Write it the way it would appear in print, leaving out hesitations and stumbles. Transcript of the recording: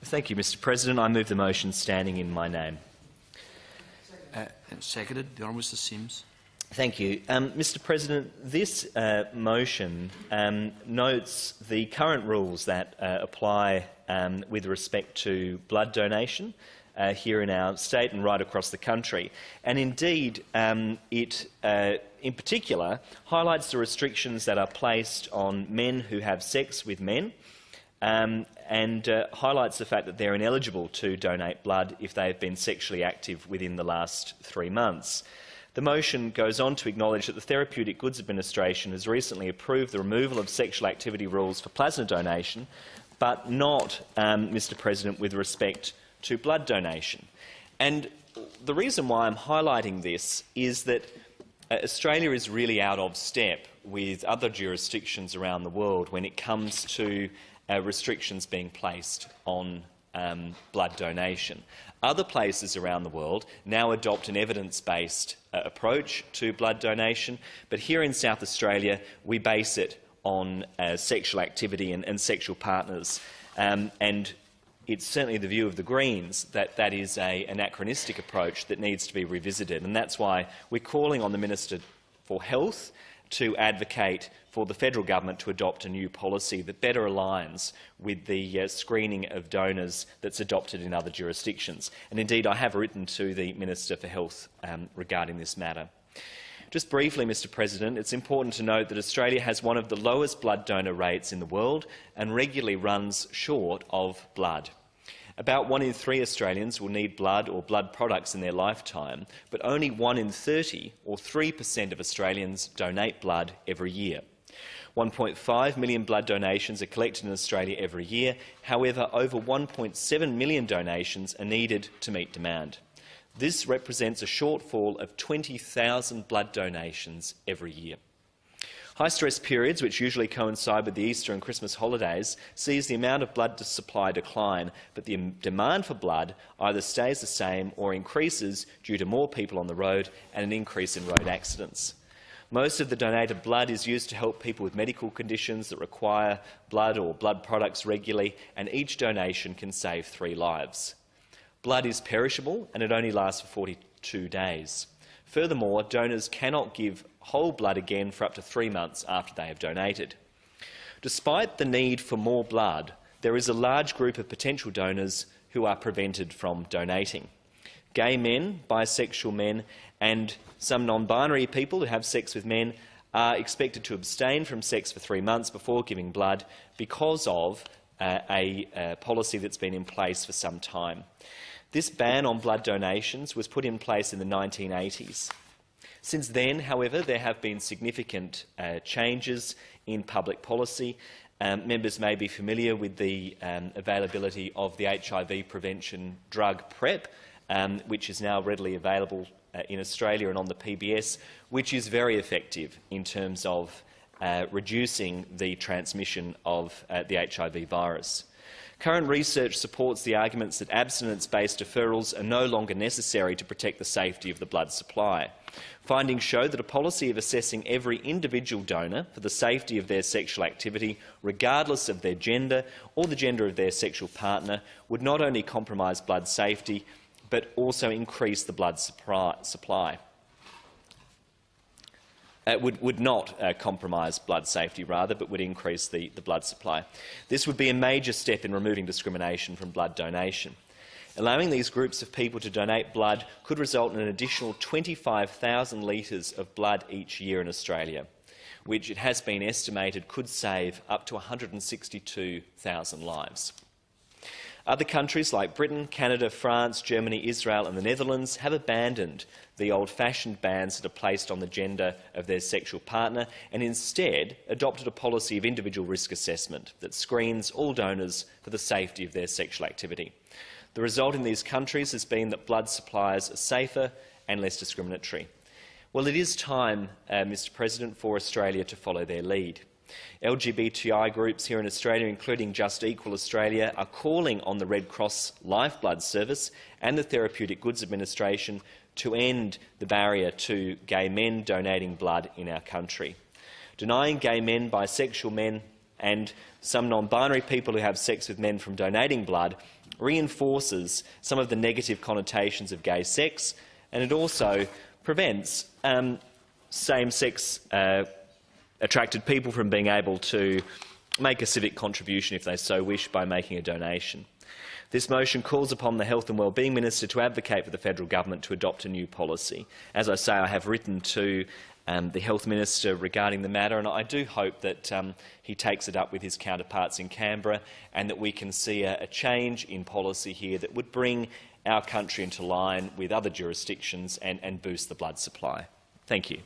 Thank you, Mr President. I move the motion standing in my name. Seconded. The Honourable Mr Sims. Thank you. Mr President, this motion notes the current rules that apply with respect to blood donation here in our state and right across the country. And indeed, it in particular highlights the restrictions that are placed on men who have sex with men, and highlights the fact that they're ineligible to donate blood if they have been sexually active within the last 3 months. The motion goes on to acknowledge that the Therapeutic Goods Administration has recently approved the removal of sexual activity rules for plasma donation, but not, Mr President, with respect to blood donation. And the reason why I'm highlighting this is that Australia is really out of step with other jurisdictions around the world when it comes to restrictions being placed on blood donation. Other places around the world now adopt an evidence-based approach to blood donation, but here in South Australia we base it on sexual activity and sexual partners. And it's certainly the view of the Greens that that is an anachronistic approach that needs to be revisited, and that's why we're calling on the Minister for Health to advocate for the federal government to adopt a new policy that better aligns with the screening of donors that's adopted in other jurisdictions. And indeed, I have written to the Minister for Health regarding this matter. Just briefly, Mr President, it's important to note that Australia has one of the lowest blood donor rates in the world and regularly runs short of blood. About 1 in 3 Australians will need blood or blood products in their lifetime, but only 1 in 30, or 3% of Australians, donate blood every year. 1.5 million blood donations are collected in Australia every year. However, over 1.7 million donations are needed to meet demand. This represents a shortfall of 20,000 blood donations every year. High-stress periods, which usually coincide with the Easter and Christmas holidays, sees the amount of blood supply decline, but the demand for blood either stays the same or increases due to more people on the road and an increase in road accidents. Most of the donated blood is used to help people with medical conditions that require blood or blood products regularly, and each donation can save 3 lives. Blood is perishable and it only lasts for 42 days. Furthermore, donors cannot give whole blood again for up to 3 months after they have donated. Despite the need for more blood, there is a large group of potential donors who are prevented from donating. Gay men, bisexual men and some non-binary people who have sex with men are expected to abstain from sex for 3 months before giving blood because of a policy that's been in place for some time. This ban on blood donations was put in place in the 1980s. Since then, however, there have been significant changes in public policy. Members may be familiar with the availability of the HIV prevention drug PrEP, which is now readily available in Australia and on the PBS, which is very effective in terms of reducing the transmission of the HIV virus. Current research supports the arguments that abstinence-based deferrals are no longer necessary to protect the safety of the blood supply. Findings show that a policy of assessing every individual donor for the safety of their sexual activity, regardless of their gender or the gender of their sexual partner, would not only compromise blood safety, but also increase the blood supply. Would not compromise blood safety, rather, but would increase the blood supply. This would be a major step in removing discrimination from blood donation. Allowing these groups of people to donate blood could result in an additional 25,000 litres of blood each year in Australia, which it has been estimated could save up to 162,000 lives. Other countries like Britain, Canada, France, Germany, Israel and the Netherlands have abandoned the old-fashioned bans that are placed on the gender of their sexual partner and instead adopted a policy of individual risk assessment that screens all donors for the safety of their sexual activity. The result in these countries has been that blood suppliers are safer and less discriminatory. Well, it is time, Mr President, for Australia to follow their lead. LGBTI groups here in Australia, including Just Equal Australia, are calling on the Red Cross Lifeblood Service and the Therapeutic Goods Administration to end the barrier to gay men donating blood in our country. Denying gay men, bisexual men and some non-binary people who have sex with men from donating blood reinforces some of the negative connotations of gay sex, and it also prevents same-sex attracted people from being able to make a civic contribution if they so wish by making a donation. This motion calls upon the Health and Wellbeing Minister to advocate for the federal government to adopt a new policy. As I say, I have written to the Health Minister regarding the matter, and I do hope that he takes it up with his counterparts in Canberra and that we can see a change in policy here that would bring our country into line with other jurisdictions and boost the blood supply. Thank you.